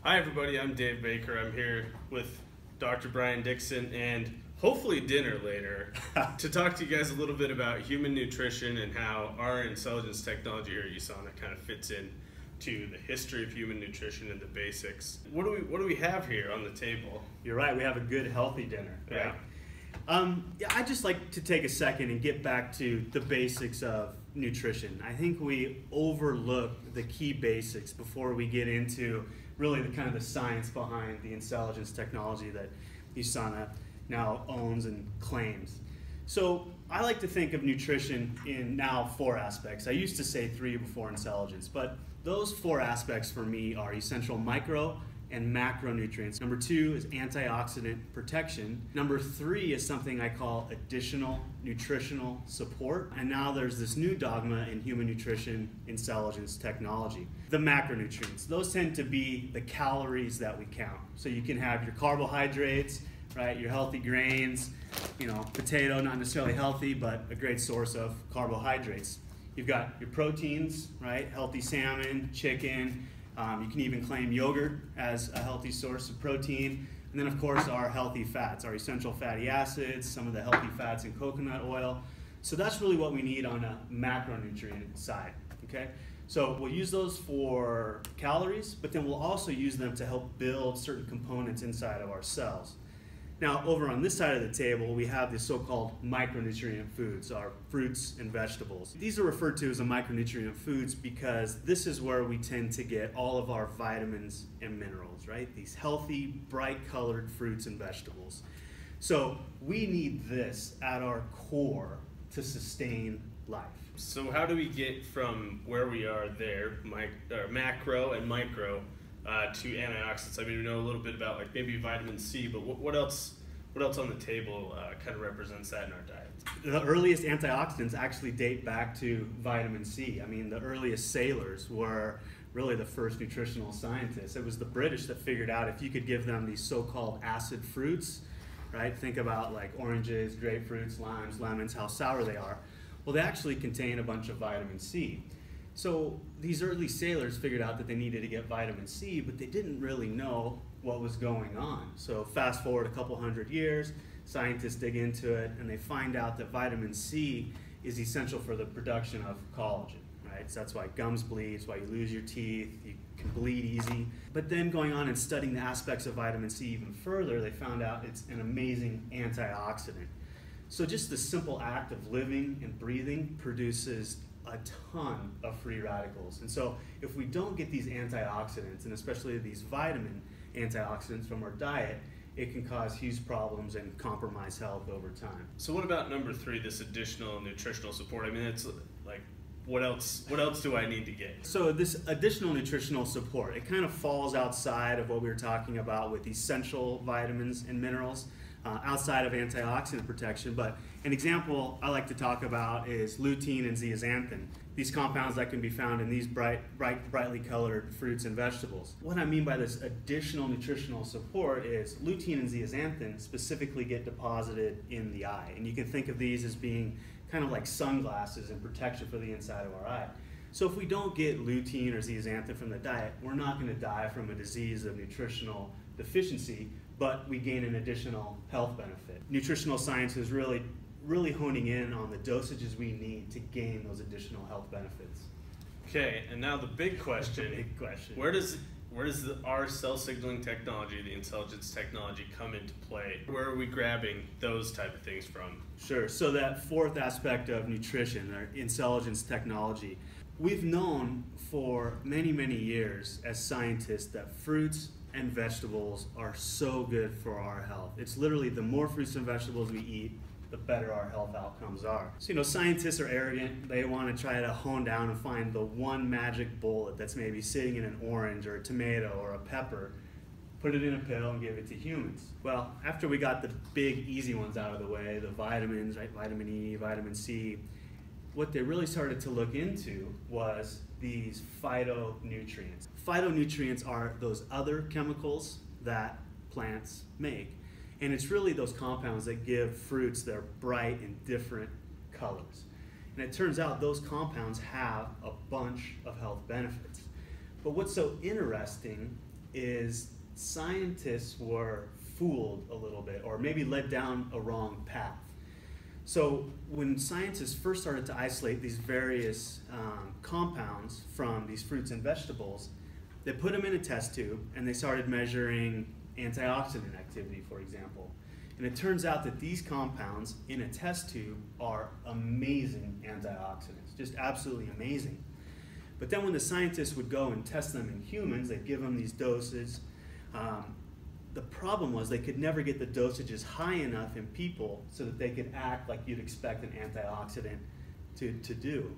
Hi everybody, I'm Dave Baker. I'm here with Dr. Brian Dixon and hopefully dinner later to talk to you guys a little bit about human nutrition and how our InCelligence technology here at USANA kind of fits in to the history of human nutrition and the basics. What do we have here on the table? You're right, we have a good healthy dinner. Yeah. I'd just like to take a second and get back to the basics of nutrition. I think we overlook the key basics before we get into really the science behind the InCelligence technology that USANA now owns and claims. So I like to think of nutrition in now 4 aspects. I used to say 3 before InCelligence, but those 4 aspects for me are essential micro and macronutrients. Number 2 is antioxidant protection. Number 3 is something I call additional nutritional support. And now there's this new dogma in human nutrition InCelligence technology. The macronutrients, those tend to be the calories that we count. So you can have your carbohydrates, right, your healthy grains, potato, not necessarily healthy, but a great source of carbohydrates. You've got your proteins, right, healthy salmon, chicken. You can even claim yogurt as a healthy source of protein. And then of course our healthy fats, our essential fatty acids, some of the healthy fats in coconut oil. So that's really what we need on a macronutrient side, okay? So we'll use those for calories, but then we'll also use them to help build certain components inside of our cells. Now, over on this side of the table, we have the so-called micronutrient foods, our fruits and vegetables. These are referred to as the micronutrient foods because this is where we tend to get all of our vitamins and minerals, right? These healthy, bright-colored fruits and vegetables. So we need this at our core to sustain life. So how do we get from where we are there, macro and micro, to antioxidants? I mean, we know a little bit about like maybe vitamin C, but what else on the table kind of represents that in our diet? The earliest antioxidants actually date back to vitamin C. I mean, the earliest sailors were really the first nutritional scientists. It was the British that figured out if you could give them these so-called acid fruits, right? Think about like oranges, grapefruits, limes, lemons, how sour they are. Well, they actually contain a bunch of vitamin C. So these early sailors figured out that they needed to get vitamin C, but they didn't really know what was going on. So fast forward a couple hundred years, scientists dig into it and they find out that vitamin C is essential for the production of collagen, right? So that's why gums bleed, it's why you lose your teeth, you can bleed easy. But then going on and studying the aspects of vitamin C even further, they found out it's an amazing antioxidant. So just the simple act of living and breathing produces a ton of free radicals. And so if we don't get these antioxidants, and especially these vitamin antioxidants from our diet, it can cause huge problems and compromise health over time. So what about number 3, this additional nutritional support? I mean, it's like, what else do I need to get? So this additional nutritional support, it kind of falls outside of what we were talking about with essential vitamins and minerals, outside of antioxidant protection. But an example I like to talk about is lutein and zeaxanthin, these compounds that can be found in these brightly colored fruits and vegetables. What I mean by this additional nutritional support is lutein and zeaxanthin specifically get deposited in the eye. And you can think of these as being kind of like sunglasses and protection for the inside of our eye. So if we don't get lutein or zeaxanthin from the diet, we're not going to die from a disease of nutritional deficiency, but we gain an additional health benefit. Nutritional science is really honing in on the dosages we need to gain those additional health benefits. Okay, and now the big question. Big question. Where does our cell signaling technology, the InCelligence technology, come into play? Where are we grabbing those type of things from? Sure, so that 4th aspect of nutrition, our InCelligence technology, we've known for many, many years as scientists that fruits and vegetables are so good for our health. It's literally the more fruits and vegetables we eat, the better our health outcomes are. So scientists are arrogant. They want to try to hone down and find the one magic bullet that's maybe sitting in an orange or a tomato or a pepper, put it in a pill and give it to humans. Well, after we got the big easy ones out of the way, the vitamins, right, vitamin E, vitamin C, what they really started to look into was these phytonutrients. Phytonutrients are those other chemicals that plants make. And it's really those compounds that give fruits their bright and different colors. And it turns out those compounds have a bunch of health benefits. But what's so interesting is scientists were fooled a little bit, or maybe led down a wrong path. So when scientists first started to isolate these various compounds from these fruits and vegetables, they put them in a test tube and they started measuring antioxidant activity, for example. And it turns out that these compounds in a test tube are amazing antioxidants, just absolutely amazing. But then when the scientists would go and test them in humans, they'd give them these doses. The problem was they could never get the dosages high enough in people so that they could act like you'd expect an antioxidant to do.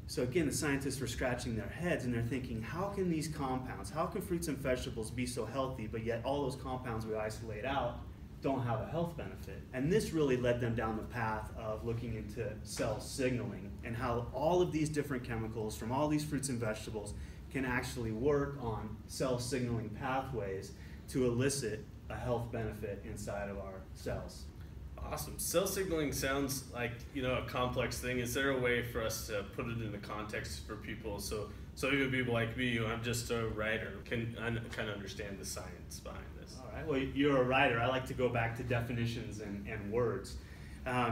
So again, the scientists were scratching their heads and they're thinking, how can these compounds, how can fruits and vegetables be so healthy, but yet all those compounds we isolate out don't have a health benefit? And this really led them down the path of looking into cell signaling and how all of these different chemicals from all these fruits and vegetables can actually work on cell signaling pathways to elicit a health benefit inside of our cells. Awesome. Cell signaling sounds like, a complex thing. Is there a way for us to put it into context for people so even people like me, I'm just a writer, can kind of understand the science behind this? All right. Well, you're a writer. I like to go back to definitions and words.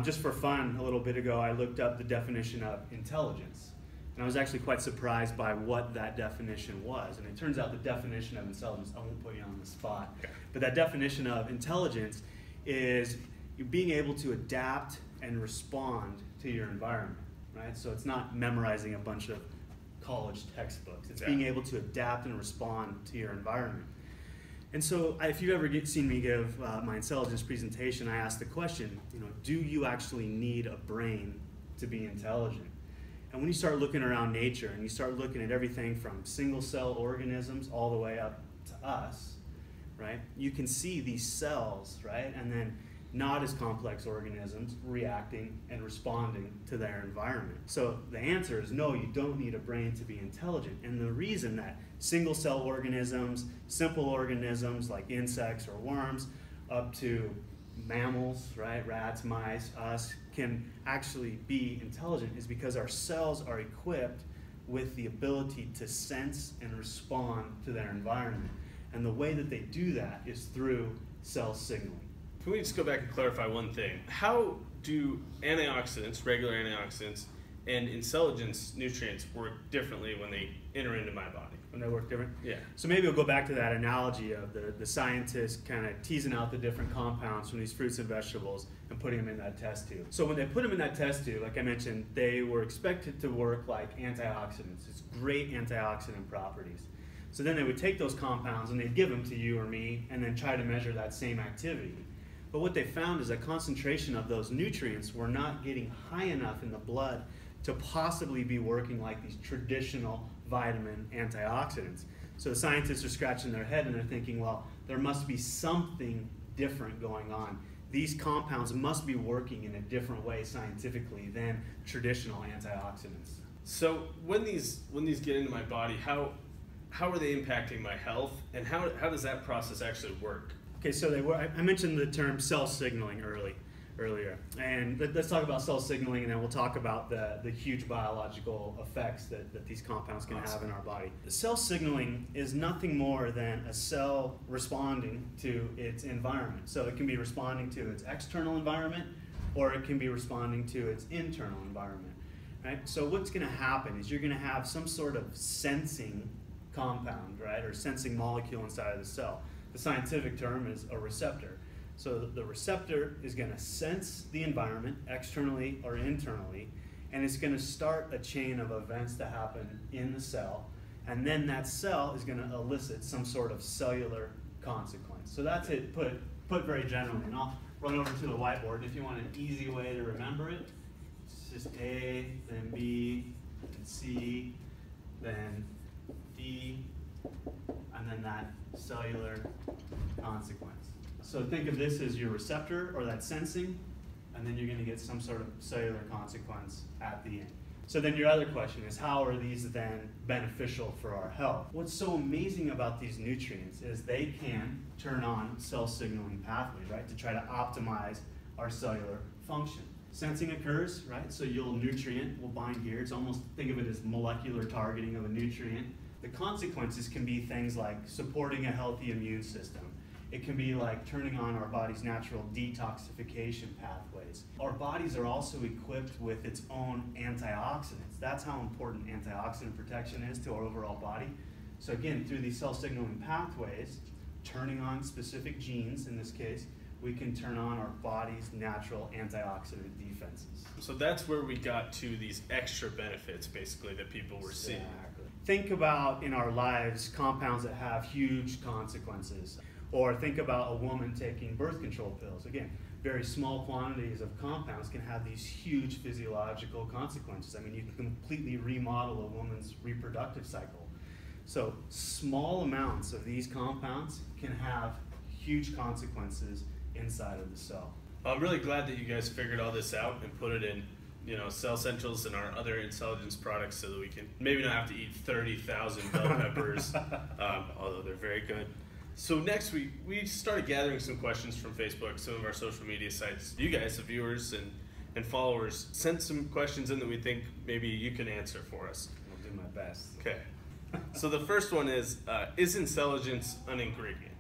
Just for fun, a little bit ago, I looked up the definition of intelligence. And I was actually quite surprised by what that definition was. And it turns out the definition of intelligence, I won't put you on the spot, but that definition of intelligence is being able to adapt and respond to your environment, right? So it's not memorizing a bunch of college textbooks. It's being able to adapt and respond to your environment. And so if you've ever seen me give my InCelligence presentation, I ask the question, do you actually need a brain to be intelligent? And when you start looking around nature and you start looking at everything from single cell organisms all the way up to us, right? You can see these cells, right? And then not as complex organisms reacting and responding to their environment. So the answer is no, you don't need a brain to be intelligent. And the reason that single cell organisms, simple organisms like insects or worms, up to mammals, right, rats, mice, us, can actually be intelligent is because our cells are equipped with the ability to sense and respond to their environment. And the way that they do that is through cell signaling. Can we just go back and clarify one thing? How do antioxidants, regular antioxidants, and InCelligence nutrients work differently when they enter into my body? When they work different? Yeah. So maybe we'll go back to that analogy of the scientists kind of teasing out the different compounds from these fruits and vegetables and putting them in that test tube. So when they put them in that test tube, like I mentioned, they were expected to work like antioxidants. It's great antioxidant properties. So then they would take those compounds and they'd give them to you or me and then try to measure that same activity. But what they found is that concentration of those nutrients were not getting high enough in the blood to possibly be working like these traditional vitamin antioxidants. So the scientists are scratching their head and they're thinking, well, there must be something different going on. These compounds must be working in a different way scientifically than traditional antioxidants. So when these get into my body, how are they impacting my health, and how does that process actually work? Okay, so I mentioned the term cell signaling earlier, and let's talk about cell signaling, and then we'll talk about the huge biological effects that these compounds can have in our body. Cell signaling is nothing more than a cell responding to its environment. So it can be responding to its external environment, or it can be responding to its internal environment. Right? So what's going to happen is you're going to have some sort of sensing compound, right, or sensing molecule inside of the cell. The scientific term is a receptor. So the receptor is going to sense the environment externally or internally, and it's going to start a chain of events to happen in the cell, and then that cell is going to elicit some sort of cellular consequence. So that's it put very generally. And I'll run over to the whiteboard. If you want an easy way to remember it, it's just A, then B, then C, then D, and then that cellular consequence. So think of this as your receptor or that sensing, and then you're going to get some sort of cellular consequence at the end. So then your other question is, how are these then beneficial for our health? What's so amazing about these nutrients is they can turn on cell signaling pathways, right, to try to optimize our cellular function. Sensing occurs, right, so your nutrient will bind here. It's almost, think of it as molecular targeting of a nutrient. The consequences can be things like supporting a healthy immune system. It can be like turning on our body's natural detoxification pathways. Our bodies are also equipped with its own antioxidants. That's how important antioxidant protection is to our overall body. So again, through these cell signaling pathways, turning on specific genes, in this case, we can turn on our body's natural antioxidant defenses. So that's where we got to these extra benefits, basically, that people were seeing. Exactly. Think about in our lives compounds that have huge consequences. Or think about a woman taking birth control pills. Again, very small quantities of compounds can have these huge physiological consequences. I mean, you can completely remodel a woman's reproductive cycle. So small amounts of these compounds can have huge consequences inside of the cell. I'm really glad that you guys figured all this out and put it in, Cell Essentials and our other InCelligence products so that we can maybe not have to eat 30,000 bell peppers, although they're very good. So next we started gathering some questions from Facebook, some of our social media sites. You guys, the viewers and followers, sent some questions in that we think maybe you can answer for us. I'll do my best. Okay. So the first one is InCelligence an ingredient?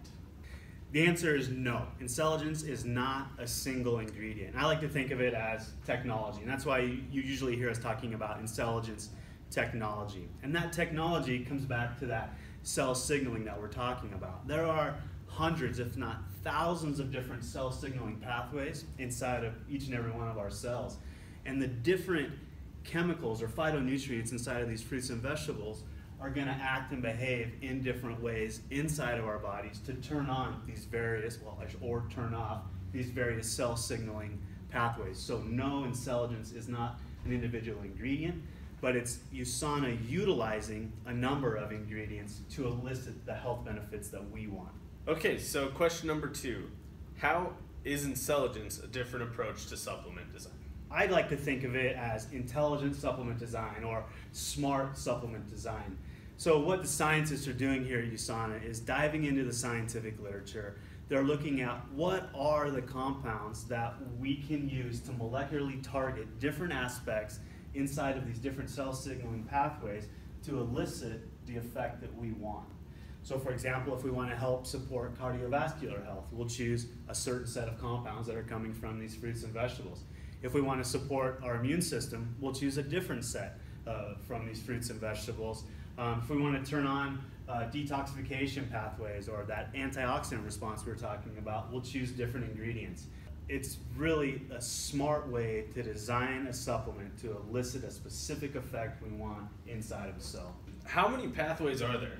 The answer is no. InCelligence is not a single ingredient. I like to think of it as technology, and that's why you usually hear us talking about InCelligence technology. And that technology comes back to that cell signaling that we're talking about. There are hundreds, if not thousands, of different cell signaling pathways inside of each and every one of our cells. And the different chemicals or phytonutrients inside of these fruits and vegetables are going to act and behave in different ways inside of our bodies to turn on these various, or turn off these various cell signaling pathways. So no, InCelligence is not an individual ingredient, but it's USANA utilizing a number of ingredients to elicit the health benefits that we want. Okay, so question number 2. How is InCelligence a different approach to supplement design? I'd like to think of it as intelligent supplement design or smart supplement design. So what the scientists are doing here at USANA is diving into the scientific literature. They're looking at what are the compounds that we can use to molecularly target different aspects inside of these different cell signaling pathways to elicit the effect that we want. So for example, if we want to help support cardiovascular health, we'll choose a certain set of compounds that are coming from these fruits and vegetables. If we want to support our immune system, we'll choose a different set from these fruits and vegetables. If we want to turn on detoxification pathways or that antioxidant response we were talking about, we'll choose different ingredients. It's really a smart way to design a supplement to elicit a specific effect we want inside of a cell. How many pathways are there?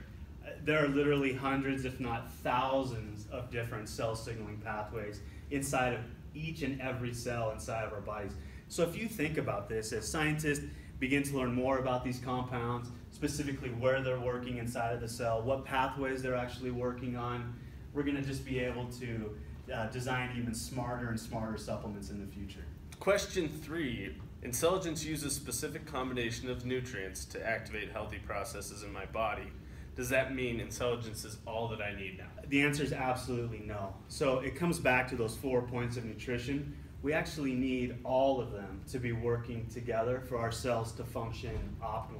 There are literally hundreds, if not thousands, of different cell signaling pathways inside of each and every cell inside of our bodies. So if you think about this, as scientists begin to learn more about these compounds, specifically where they're working inside of the cell, what pathways they're actually working on, we're going to just be able to design even smarter and smarter supplements in the future. Question 3. InCelligence uses specific combination of nutrients to activate healthy processes in my body. Does that mean InCelligence is all that I need now? The answer is absolutely no. So it comes back to those 4 points of nutrition. We actually need all of them to be working together for our cells to function optimally.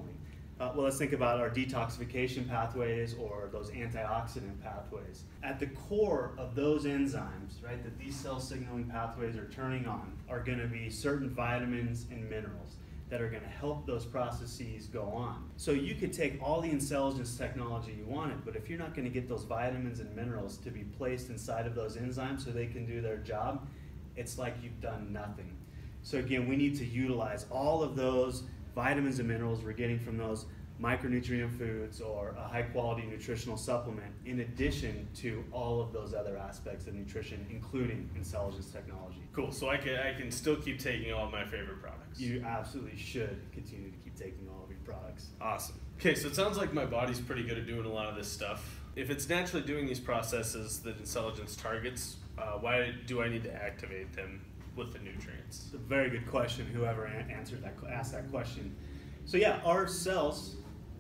Well, let's think about our detoxification pathways or those antioxidant pathways. At the core of those enzymes, right, that these cell signaling pathways are turning on are going to be certain vitamins and minerals that are going to help those processes go on. So you could take all the InCelligence technology you wanted, but if you're not going to get those vitamins and minerals to be placed inside of those enzymes so they can do their job, it's like you've done nothing. So again, we need to utilize all of those vitamins and minerals we're getting from those micronutrient foods or a high quality nutritional supplement in addition to all of those other aspects of nutrition, including InCelligence technology. Cool, so I can still keep taking all of my favorite products. You absolutely should continue to keep taking all of your products. Awesome. Okay, so it sounds like my body's pretty good at doing a lot of this stuff. If it's naturally doing these processes that InCelligence targets, why do I need to activate them with the nutrients? It's a very good question, whoever asked that question. So yeah, our cells,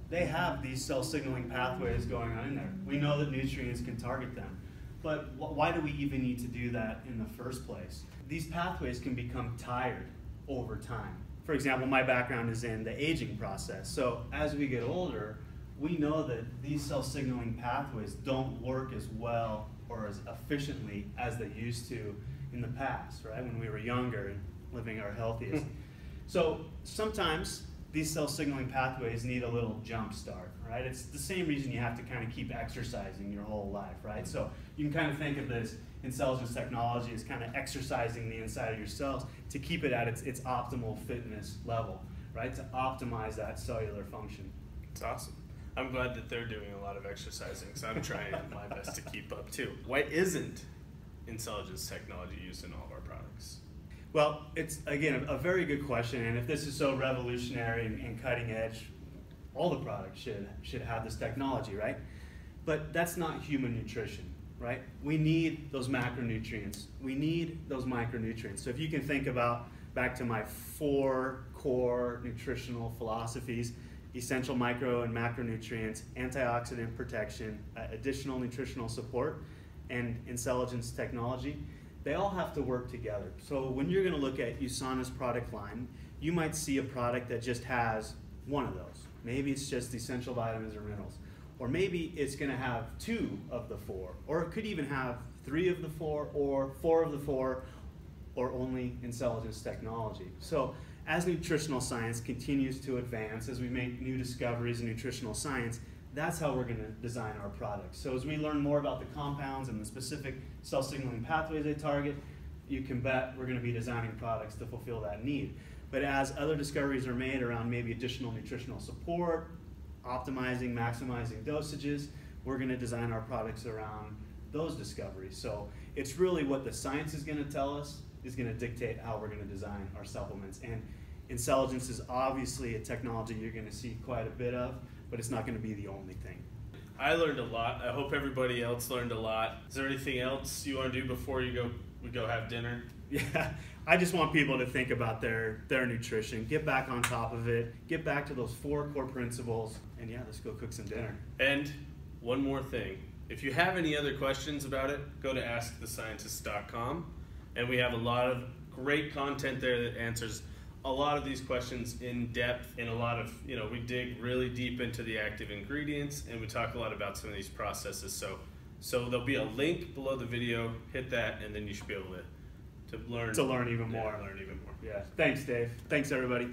they have these cell signaling pathways going on in there. We know that nutrients can target them. But why do we even need to do that in the first place? These pathways can become tired over time. For example, my background is in the aging process. So as we get older, we know that these cell signaling pathways don't work as well or as efficiently as they used to in the past, right? When we were younger and living our healthiest. So sometimes these cell signaling pathways need a little jump start, right? It's the same reason you have to kind of keep exercising your whole life, right? So you can kind of think of this InCelligence technology as kind of exercising the inside of your cells to keep it at its optimal fitness level, right? To optimize that cellular function. It's awesome. I'm glad that they're doing a lot of exercising, because I'm trying my best to keep up too. Why isn't InCelligence technology used in all of our products? Well, it's, again, a very good question, and if this is so revolutionary and cutting edge, all the products should have this technology, right? But that's not human nutrition, right? We need those macronutrients. We need those micronutrients. So if you can think about back to my 4 core nutritional philosophies: essential micro and macronutrients, antioxidant protection, additional nutritional support, and InCelligence technology, they all have to work together. So when you're going to look at USANA's product line, you might see a product that just has one of those. Maybe it's just essential vitamins or minerals. Or maybe it's going to have 2 of the 4. Or it could even have 3 of the 4, or 4 of the 4, or only InCelligence technology. So as nutritional science continues to advance, as we make new discoveries in nutritional science, that's how we're going to design our products. So as we learn more about the compounds and the specific cell signaling pathways they target, you can bet we're going to be designing products to fulfill that need. But as other discoveries are made around maybe additional nutritional support, optimizing, maximizing dosages, we're going to design our products around those discoveries. So it's really what the science is going to tell us is going to dictate how we're going to design our supplements. And InCelligence is obviously a technology you're going to see quite a bit of, but it's not going to be the only thing. I learned a lot. I hope everybody else learned a lot. Is there anything else you want to do before we go have dinner? Yeah, I just want people to think about their nutrition, get back on top of it, get back to those 4 core principles, and yeah, let's go cook some dinner. And one more thing. If you have any other questions about it, go to askthescientist.com, and we have a lot of great content there that answers a lot of these questions in depth, and a lot of, we dig really deep into the active ingredients, and we talk a lot about some of these processes. So there'll be a link below the video, hit that, and then you should be able to learn. To learn even more. Learn even more. Yeah. Thanks, Dave. Thanks, everybody.